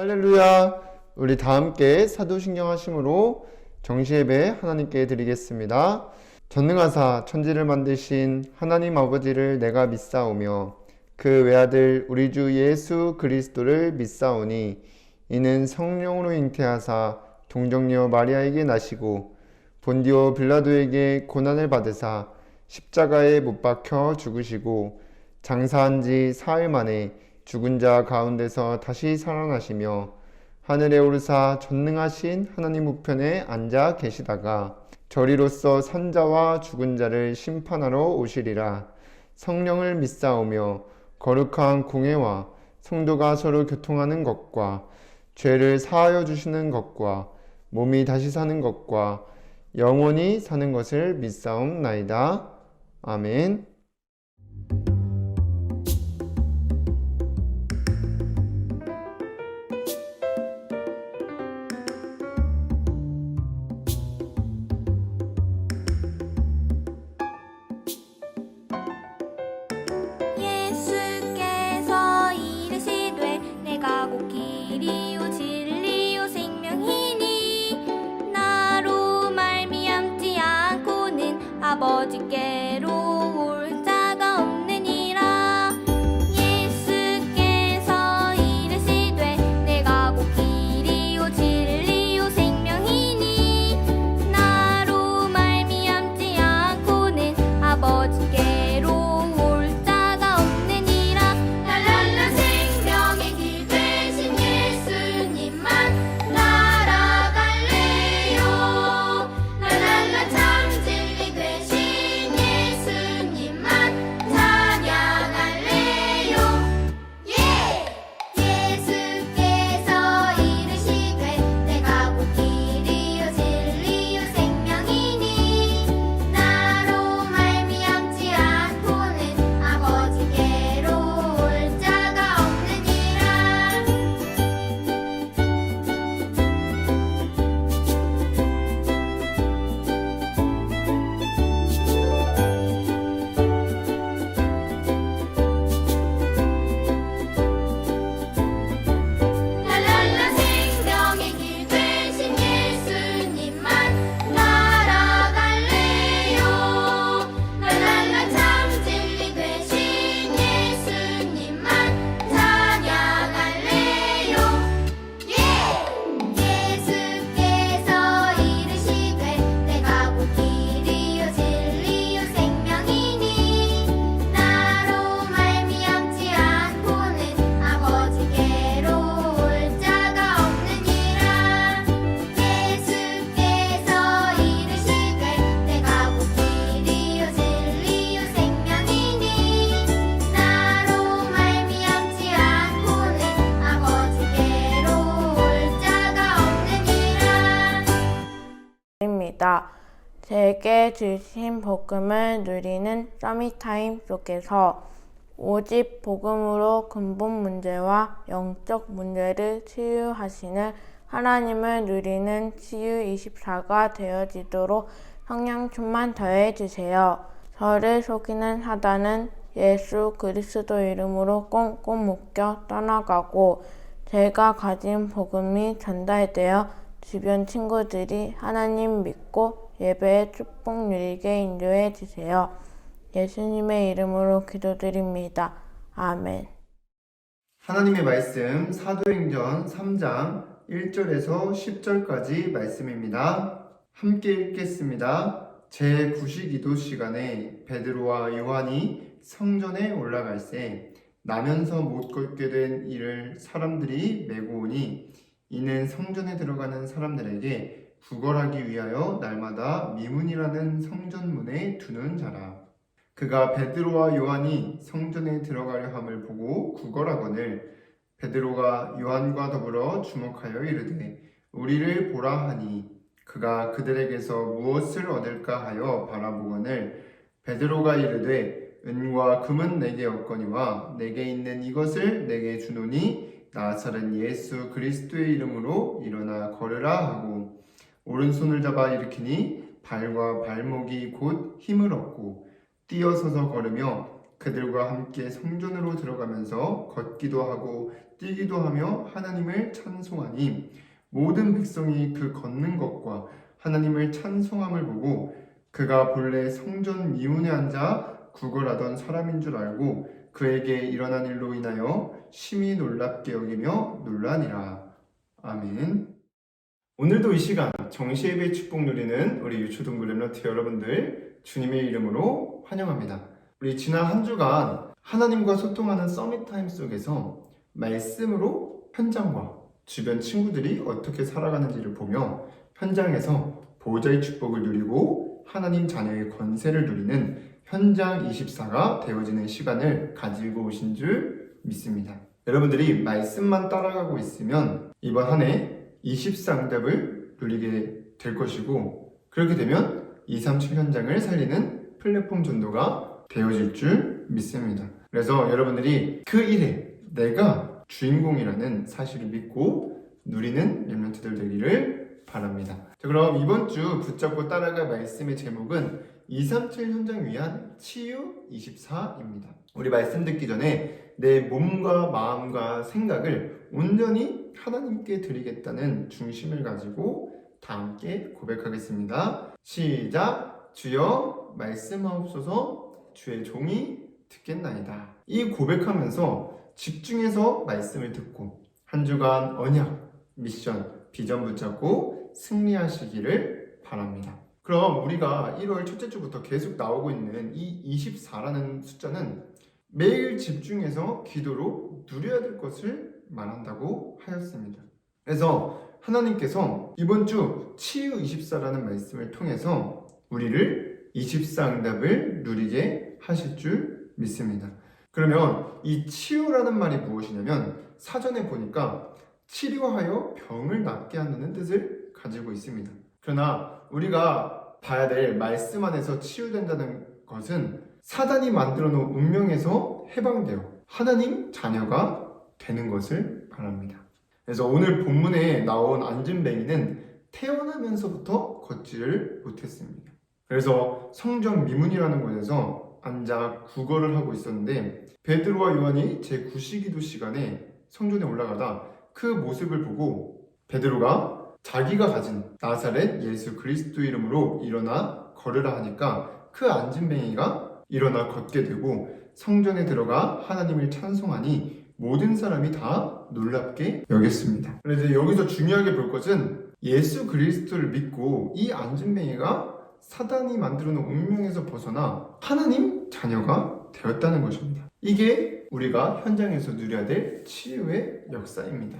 할렐루야. 우리 다 함께 사도신경 하심으로 정시예배 하나님께 드리겠습니다. 전능하사 천지를 만드신 하나님 아버지를 내가 믿사오며 그 외아들 우리 주 예수 그리스도를 믿사오니 이는 성령으로 잉태하사 동정녀 마리아에게 나시고 본디오 빌라도에게 고난을 받으사 십자가에 못 박혀 죽으시고 장사한 지 사흘 만에 죽은 자 가운데서 다시 살아나시며 하늘에 오르사 전능하신 하나님 우편에 앉아 계시다가 저리로서 산자와 죽은 자를 심판하러 오시리라. 성령을 믿사오며 거룩한 공회와 성도가 서로 교통하는 것과 죄를 사하여 주시는 것과 몸이 다시 사는 것과 영원히 사는 것을 믿사옵나이다. 아멘. 예수께서 이르시되 내가 곧 길이요 진리요 생명이니 나로 말미암지 않고는 아버지께로 올 자가 없느니라. 예수께서 이르시되 내가 곧 길이요 진리요 생명이니 나로 말미암지 않고는 아버지께로 올 자가 없느니라. 랄랄라 생명의 길 되신 예수님만 날아갈래요. 랄랄라 참 진리 되신 예수님만 찬양할래요. 예수께서 이르시되 내가 곧 길이요 진리요 생명이니 나로 말미암지 않고는 아버지께로 올 자가 없느니라. 랄랄라 생명의 길 되신 예수님만 날아갈래요. 랄랄라 참 진리 되신 예수님만 찬양할래요. 예수께서 이르시되 내가 곧 길이요 진리요 생명이니 나로 말미암지 않고는 아버지께로 올 자가 없느니라. 예수께서 이르시되 내가 곧 길이요 진리요 생명이니 나로 말미암지 않고는 아버지께로 올 자가 없느니라. 입니다. 제게 주신 복음을 누리는 서밋타임 속에서 오직 복음으로 근본 문제와 영적 문제를 치유하시는 하나님을 누리는 치유24가 되어지도록 성령 충만 더해주세요. 저를 속이는 사단은 예수 그리스도 이름으로 꽁꽁 묶여 떠나가고 제가 가진 복음이 전달되어 주변 친구들이 하나님 믿고 예배의 축복 누리게 인도해 주세요. 예수님의 이름으로 기도드립니다. 아멘. 하나님의 말씀 사도행전 3장 1절에서 10절까지 말씀입니다. 함께 읽겠습니다. 제9시기도 시간에 베드로와 요한이 성전에 올라갈새 나면서 못 걷게 된 이를 사람들이 메고 오니 이는 성전에 들어가는 사람들에게 구걸하기 위하여 날마다 미문이라는 성전문에 두는 자라. 그가 베드로와 요한이 성전에 들어가려 함을 보고 구걸하거늘 베드로가 요한과 더불어 주목하여 이르되 우리를 보라 하니 그가 그들에게서 무엇을 얻을까 하여 바라보거늘 베드로가 이르되 은과 금은 내게 없거니와 내게 있는 이것을 내게 주노니 나사렛 예수 그리스도의 이름으로 일어나 걸으라 하고 오른손을 잡아 일으키니 발과 발목이 곧 힘을 얻고 뛰어서서 걸으며 그들과 함께 성전으로 들어가면서 걷기도 하고 뛰기도 하며 하나님을 찬송하니 모든 백성이 그 걷는 것과 하나님을 찬송함을 보고 그가 본래 성전 미문에 앉아 구걸하던 사람인 줄 알고 그에게 일어난 일로 인하여 심히 놀랍게 여기며 놀라니라. 아멘. 오늘도 이 시간 정시예배 축복 누리는 우리 유초동부 렘넌트 여러분들 주님의 이름으로 환영합니다. 우리 지난 한 주간 하나님과 소통하는 서밋타임 속에서 말씀으로 현장과 주변 친구들이 어떻게 살아가는지를 보며 현장에서 보호자의 축복을 누리고 하나님 자녀의 권세를 누리는 현장 24가 되어지는 시간을 가지고 오신 줄 믿습니다. 여러분들이 말씀만 따라가고 있으면 이번 한 해 24응답을 누리게 될 것이고 그렇게 되면 237 현장을 살리는 플랫폼 전도가 되어질 줄 믿습니다. 그래서 여러분들이 그 일에 내가 주인공이라는 사실을 믿고 누리는 렘넌트들 되기를 바랍니다. 자, 그럼 이번 주 붙잡고 따라갈 말씀의 제목은 237 현장 위한 치유 24입니다. 우리 말씀 듣기 전에 내 몸과 마음과 생각을 온전히 하나님께 드리겠다는 중심을 가지고 다 함께 고백하겠습니다. 시작! 주여 말씀하옵소서 주의 종이 듣겠나이다. 이 고백하면서 집중해서 말씀을 듣고 한 주간 언약, 미션, 비전 붙잡고 승리하시기를 바랍니다. 그럼 우리가 1월 첫째 주부터 계속 나오고 있는 이 24라는 숫자는 매일 집중해서 기도로 누려야 될 것을 말한다고 하였습니다. 그래서 하나님께서 이번 주 치유 24라는 말씀을 통해서 우리를 24응답을 누리게 하실 줄 믿습니다. 그러면 이 치유라는 말이 무엇이냐면 사전에 보니까 치료하여 병을 낫게 한다는 뜻을 가지고 있습니다. 그러나 우리가 봐야 될 말씀 안에서 치유된다는 것은 사단이 만들어 놓은 운명에서 해방되어 하나님 자녀가 되는 것을 말합니다. 그래서 오늘 본문에 나온 안진뱅이는 태어나면서부터 걷지를 못했습니다. 그래서 성전 미문이라는 곳에서 앉아 구걸을 하고 있었는데 베드로와 요한이 제9시기도 시간에 성전에 올라가다 그 모습을 보고 베드로가 자기가 가진 나사렛 예수 그리스도 이름으로 일어나 걸으라 하니까 그 안진뱅이가 일어나 걷게 되고 성전에 들어가 하나님을 찬송하니 모든 사람이 다 놀랍게 여겼습니다. 그래서 여기서 중요하게 볼 것은 예수 그리스도를 믿고 이 안진뱅이가 사단이 만들어 놓은 운명에서 벗어나 하나님 자녀가 되었다는 것입니다. 이게 우리가 현장에서 누려야 될 치유의 역사입니다.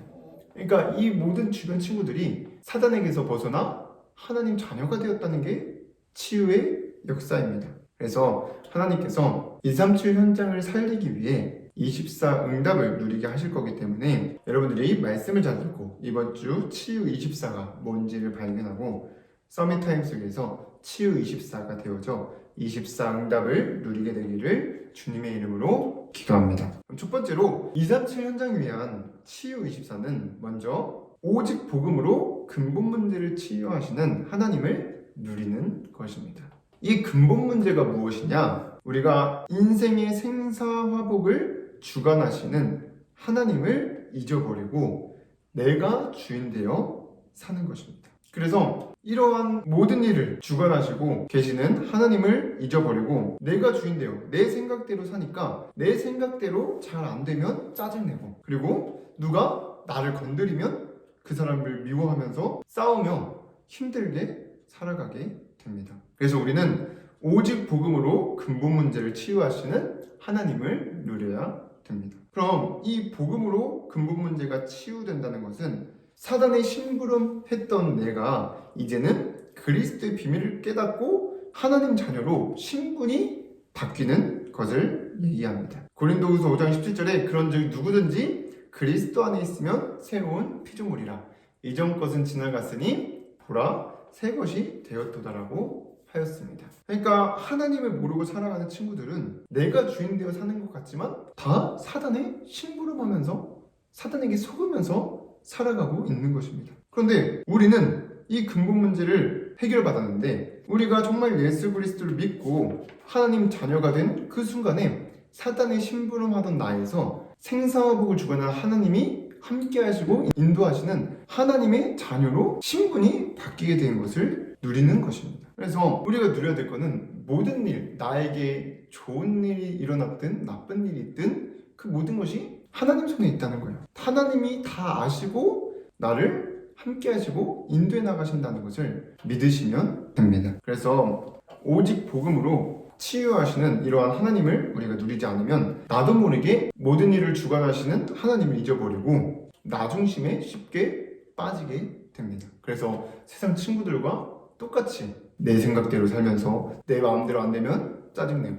그러니까 이 모든 주변 친구들이 사단에게서 벗어나 하나님 자녀가 되었다는 게 치유의 역사입니다. 그래서 하나님께서 237 현장을 살리기 위해 24응답을 누리게 하실 거기 때문에 여러분들이 말씀을 잘 듣고 이번 주 치유 24가 뭔지를 발견하고 서밋타임 속에서 치유 24가 되어져 24응답을 누리게 되기를 주님의 이름으로 기도합니다. 그럼 첫 번째로 237 현장 위한 치유 24는 먼저 오직 복음으로 근본 문제를 치유하시는 하나님을 누리는 것입니다. 이 근본 문제가 무엇이냐? 우리가 인생의 생사화복을 주관하시는 하나님을 잊어버리고 내가 주인 되어 사는 것입니다. 그래서 이러한 모든 일을 주관하시고 계시는 하나님을 잊어버리고 내가 주인 되어 내 생각대로 사니까 내 생각대로 잘 안 되면 짜증내고 그리고 누가 나를 건드리면 그 사람을 미워하면서 싸우며 힘들게 살아가게 됩니다. 그래서 우리는 오직 복음으로 근본 문제를 치유하시는 하나님을 누려야 됩니다. 그럼 이 복음으로 근본 문제가 치유된다는 것은 사단의 심부름했던 내가 이제는 그리스도의 비밀을 깨닫고 하나님 자녀로 신분이 바뀌는 것을 얘기합니다. 고린도후서 5장 17절에 그런즉 누구든지 그리스도 안에 있으면 새로운 피조물이라 이전 것은 지나갔으니 보라 새 것이 되었도다라고 하였습니다. 그러니까 하나님을 모르고 살아가는 친구들은 내가 주인 되어 사는 것 같지만 다 사단에 심부름하면서 사단에게 속으면서 살아가고 있는 것입니다. 그런데 우리는 이 근본 문제를 해결받았는데 우리가 정말 예수 그리스도를 믿고 하나님 자녀가 된 그 순간에 사단의 심부름하던 나에서 생사복을 주거나 하나님이 함께 하시고 인도하시는 하나님의 자녀로 신분이 바뀌게 되는 것을 누리는 것입니다. 그래서 우리가 누려야 될 것은 모든 일, 나에게 좋은 일이 일어났든 나쁜 일이 있든 그 모든 것이 하나님 손에 있다는 거예요. 하나님이 다 아시고 나를 함께 하시고 인도해 나가신다는 것을 믿으시면 됩니다. 그래서 오직 복음으로 치유하시는 이러한 하나님을 우리가 누리지 않으면 나도 모르게 모든 일을 주관하시는 하나님을 잊어버리고 나 중심에 쉽게 빠지게 됩니다. 그래서 세상 친구들과 똑같이 내 생각대로 살면서 내 마음대로 안 되면 짜증내고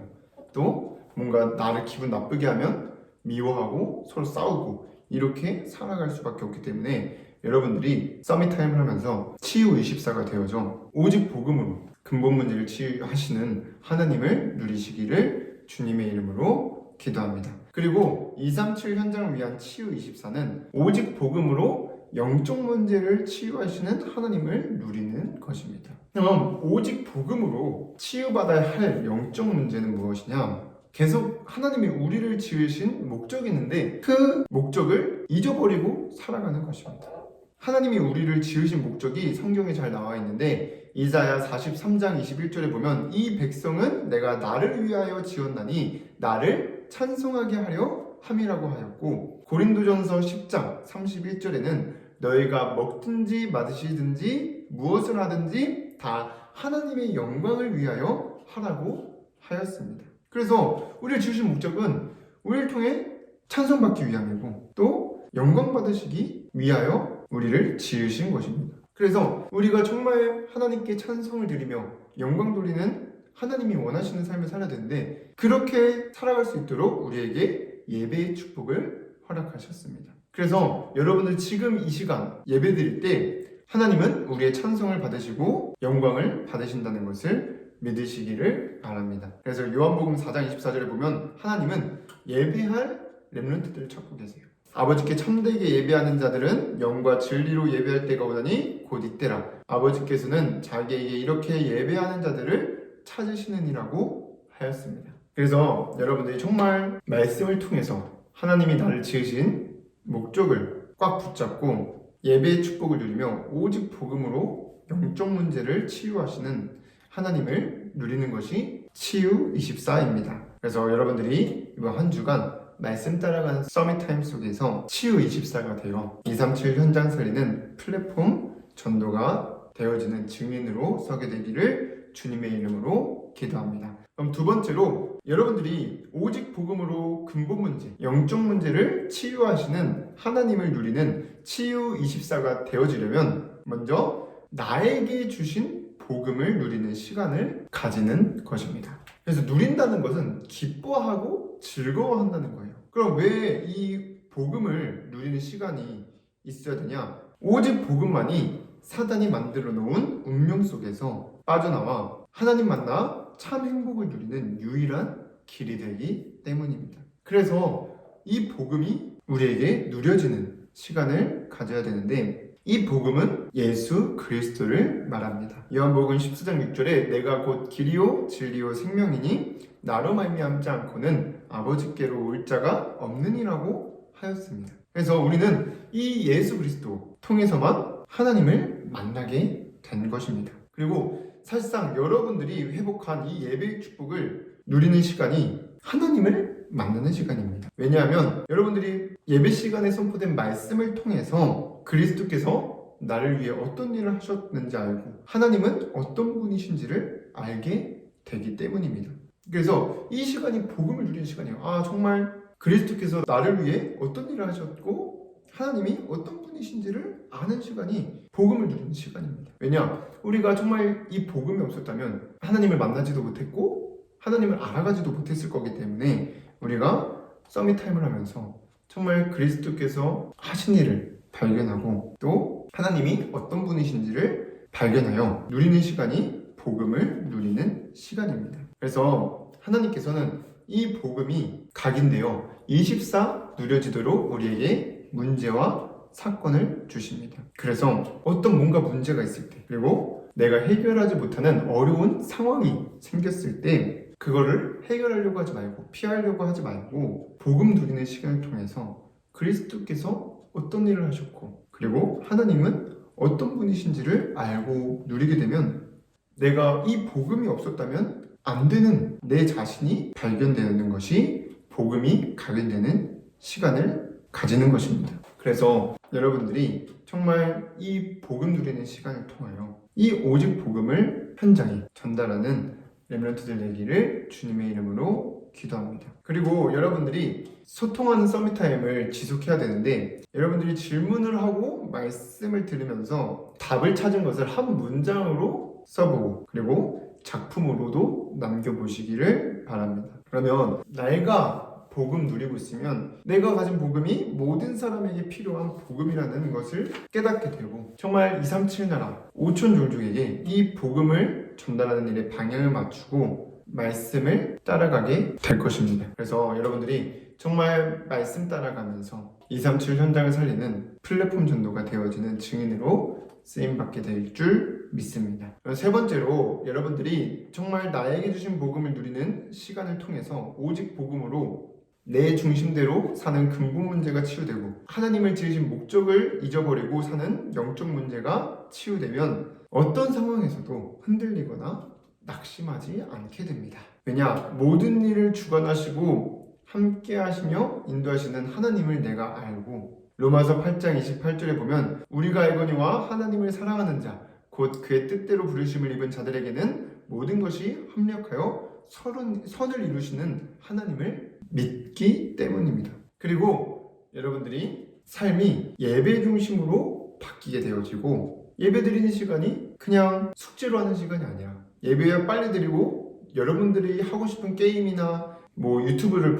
또 뭔가 나를 기분 나쁘게 하면 미워하고 서로 싸우고 이렇게 살아갈 수밖에 없기 때문에 여러분들이 서밋타임을 하면서 치유24가 되어져 오직 복음으로 근본 문제를 치유하시는 하나님을 누리시기를 주님의 이름으로 기도합니다. 그리고 237 현장을 위한 치유24는 오직 복음으로 영적 문제를 치유하시는 하나님을 누리는 것입니다. 그럼 오직 복음으로 치유받아야 할 영적 문제는 무엇이냐? 계속 하나님이 우리를 지으신 목적이 있는데 그 목적을 잊어버리고 살아가는 것입니다. 하나님이 우리를 지으신 목적이 성경에 잘 나와 있는데 이사야 43장 21절에 보면 이 백성은 내가 나를 위하여 지었나니 나를 찬송하게 하려 함이라고 하였고 고린도전서 10장 31절에는 너희가 먹든지 마시든지 무엇을 하든지 다 하나님의 영광을 위하여 하라고 하였습니다. 그래서 우리를 지으신 목적은 우리를 통해 찬송받기 위함이고 또 영광 받으시기 위하여 우리를 지으신 것입니다. 그래서 우리가 정말 하나님께 찬송을 드리며 영광 돌리는 하나님이 원하시는 삶을 살아야 되는데 그렇게 살아갈 수 있도록 우리에게 예배의 축복을 허락하셨습니다. 그래서 여러분들 지금 이 시간 예배 드릴 때 하나님은 우리의 찬송을 받으시고 영광을 받으신다는 것을 믿으시기를 바랍니다. 그래서 요한복음 4장 24절에 보면 하나님은 예배할 렘넌트들을 찾고 계세요. 아버지께 참되게 예배하는 자들은 영과 진리로 예배할 때가 오다니 곧 이때라. 아버지께서는 자기에게 이렇게 예배하는 자들을 찾으시느니라고 하였습니다. 그래서 여러분들이 정말 말씀을 통해서 하나님이 나를 지으신 목적을 꽉 붙잡고 예배의 축복을 누리며 오직 복음으로 영적 문제를 치유하시는 하나님을 누리는 것이 치유24입니다. 그래서 여러분들이 이번 한 주간 말씀 따라가는 서밋타임 속에서 치유24가 되어 237 현장 살리는 플랫폼 전도가 되어지는 증인으로 서게 되기를 주님의 이름으로 기도합니다. 그럼 두 번째로 여러분들이 오직 복음으로 근본 문제, 영적 문제를 치유하시는 하나님을 누리는 치유24가 되어지려면 먼저 나에게 주신 복음을 누리는 시간을 가지는 것입니다. 그래서 누린다는 것은 기뻐하고 즐거워한다는 거예요. 그럼 왜 이 복음을 누리는 시간이 있어야 되냐? 오직 복음만이 사단이 만들어 놓은 운명 속에서 빠져나와 하나님 만나 참 행복을 누리는 유일한 길이 되기 때문입니다. 그래서 이 복음이 우리에게 누려지는 시간을 가져야 되는데 이 복음은 예수 그리스도를 말합니다. 요한복음 14장 6절에 내가 곧 길이요 진리요 생명이니 나로 말미암지 않고는 아버지께로 올 자가 없느니라고 하였습니다. 그래서 우리는 이 예수 그리스도 통해서만 하나님을 만나게 된 것입니다. 그리고 사실상 여러분들이 회복한 이 예배의 축복을 누리는 시간이 하나님을 만나는 시간입니다. 왜냐하면 여러분들이 예배 시간에 선포된 말씀을 통해서 그리스도께서 나를 위해 어떤 일을 하셨는지 알고 하나님은 어떤 분이신지를 알게 되기 때문입니다. 그래서 이 시간이 복음을 누리는 시간이에요. 아, 정말 그리스도께서 나를 위해 어떤 일을 하셨고 하나님이 어떤 분이신지를 아는 시간이 복음을 누리는 시간입니다. 왜냐? 우리가 정말 이 복음이 없었다면 하나님을 만나지도 못했고 하나님을 알아가지도 못했을 거기 때문에 우리가 서밋타임을 하면서 정말 그리스도께서 하신 일을 발견하고 또 하나님이 어떤 분이신지를 발견하여 누리는 시간이 복음을 누리는 시간입니다. 그래서 하나님께서는 이 복음이 각인되어 24 누려지도록 우리에게 문제와 사건을 주십니다. 그래서 어떤 뭔가 문제가 있을 때 그리고 내가 해결하지 못하는 어려운 상황이 생겼을 때 그거를 해결하려고 하지 말고 피하려고 하지 말고 복음 누리는 시간을 통해서 그리스도께서 어떤 일을 하셨고 그리고 하나님은 어떤 분이신지를 알고 누리게 되면 내가 이 복음이 없었다면 안 되는 내 자신이 발견되는 것이 복음이 각인되는 시간을 가지는 것입니다. 그래서 여러분들이 정말 이 복음 누리는 시간을 통하여 이 오직 복음을 현장에 전달하는 렘넌트들 되기를 주님의 이름으로 기도합니다. 그리고 여러분들이 소통하는 서밋타임을 지속해야 되는데 여러분들이 질문을 하고 말씀을 들으면서 답을 찾은 것을 한 문장으로 써보고 그리고 작품으로도 남겨보시기를 바랍니다. 그러면 내가 복음 누리고 있으면 내가 가진 복음이 모든 사람에게 필요한 복음이라는 것을 깨닫게 되고 정말 237 나라 5천 종족에게 이 복음을 전달하는 일에 방향을 맞추고 말씀을 따라가게 될 것입니다. 그래서 여러분들이 정말 말씀 따라가면서 237 현장을 살리는 플랫폼 전도가 되어지는 증인으로 쓰임받게 될 줄 믿습니다. 세 번째로 여러분들이 정말 나에게 주신 복음을 누리는 시간을 통해서 오직 복음으로 내 중심대로 사는 근본 문제가 치유되고 하나님을 지으신 목적을 잊어버리고 사는 영적 문제가 치유되면 어떤 상황에서도 흔들리거나 낙심하지 않게 됩니다. 왜냐? 모든 일을 주관하시고 함께 하시며 인도하시는 하나님을 내가 알고 로마서 8장 28절에 보면 우리가 알거니와 하나님을 사랑하는 자 곧 그의 뜻대로 부르심을 입은 자들에게는 모든 것이 합력하여 선을 이루시는 하나님을 믿기 때문입니다. 그리고 여러분들이 삶이 예배 중심으로 바뀌게 되어지고 예배 드리는 시간이 그냥 숙제로 하는 시간이 아니라 예배 빨리 드리고 여러분들이 하고 싶은 게임이나 유튜브를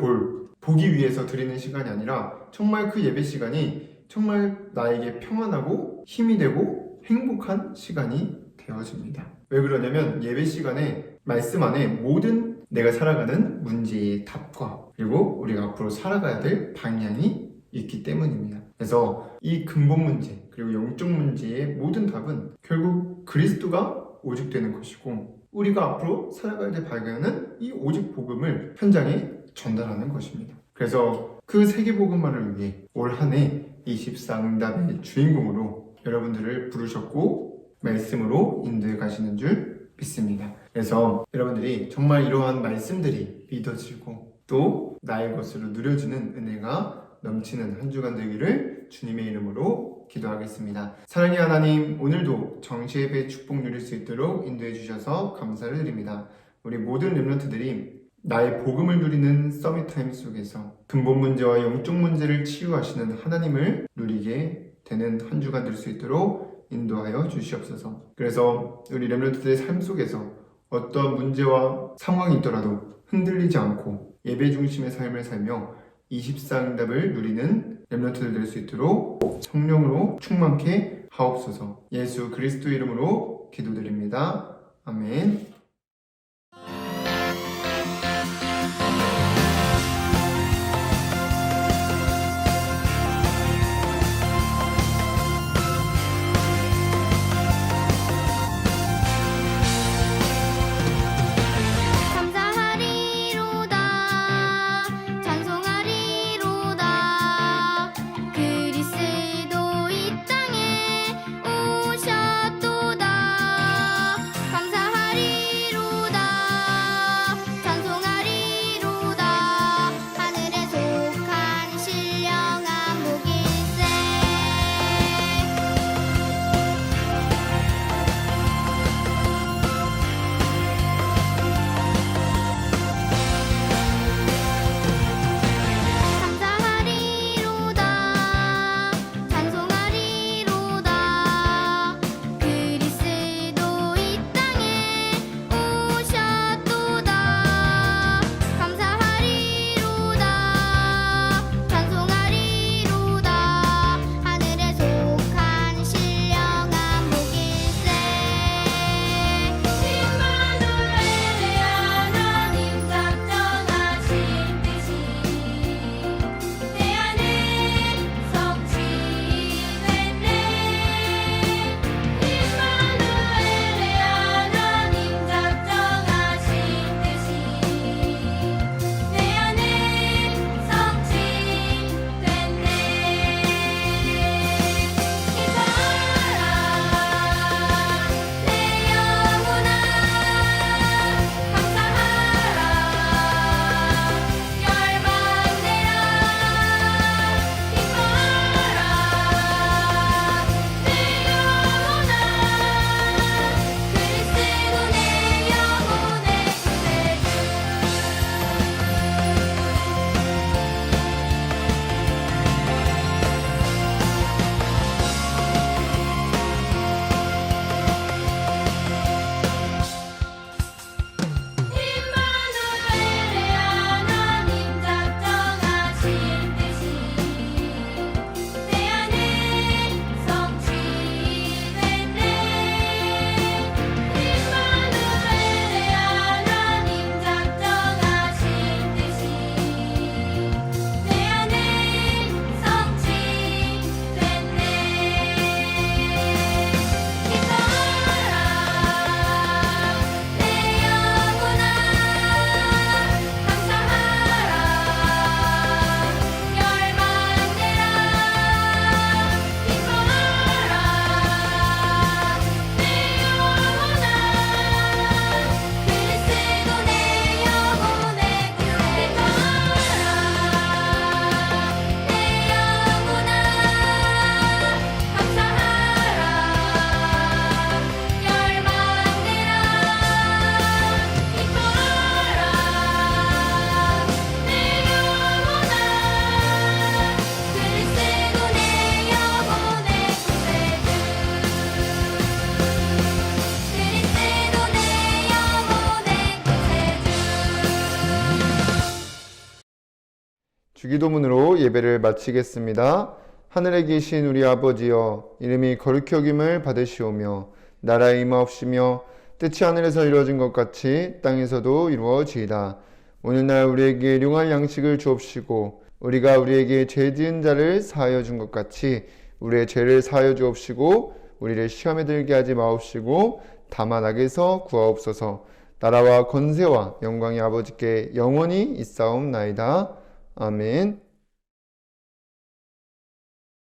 보기 위해서 드리는 시간이 아니라 정말 그 예배 시간이 정말 나에게 평안하고 힘이 되고 행복한 시간이 되어집니다. 왜 그러냐면 예배 시간에 말씀 안에 모든 내가 살아가는 문제의 답과 그리고 우리가 앞으로 살아가야 될 방향이 있기 때문입니다. 그래서 이 근본 문제 그리고 영적 문제의 모든 답은 결국 그리스도가 오직 되는 것이고 우리가 앞으로 살아가야 될 방향은 이 오직 복음을 현장에 전달하는 것입니다. 그래서 그 세계복음화를 위해 올 한 해 24응답의 주인공으로 여러분들을 부르셨고 말씀으로 인도해 가시는 줄 믿습니다. 그래서 여러분들이 정말 이러한 말씀들이 믿어지고 또 나의 것으로 누려지는 은혜가 넘치는 한 주간 되기를 주님의 이름으로 기도하겠습니다. 사랑의 하나님, 오늘도 정시예배 축복 누릴 수 있도록 인도해 주셔서 감사를 드립니다. 우리 모든 렘넌트들이 나의 복음을 누리는 서밋타임 속에서 근본 문제와 영적 문제를 치유하시는 하나님을 누리게 되는 한 주간 될 수 있도록 인도하여 주시옵소서. 그래서 우리 렘넌트들의 삶 속에서 어떤 문제와 상황이 있더라도 흔들리지 않고 예배 중심의 삶을 살며 24응답을 누리는 렘넌트들 될 수 있도록 성령으로 충만케 하옵소서. 예수 그리스도 이름으로 기도드립니다. 아멘. 감사하리 주기도문으로 예배를 마치겠습니다. 하늘에 계신 우리 아버지여, 이름이 거룩히 여김을 받으시오며 나라에 임하옵시며 뜻이 하늘에서 이루어진 것 같이 땅에서도 이루어지이다. 오늘날 우리에게 일용할 양식을 주옵시고 우리가 우리에게 죄 지은 자를 사하여 준 것 같이 우리의 죄를 사하여 주옵시고 우리를 시험에 들게 하지 마옵시고 다만 악에서 구하옵소서. 나라와 권세와 영광이 아버지께 영원히 있사옵나이다. 아멘.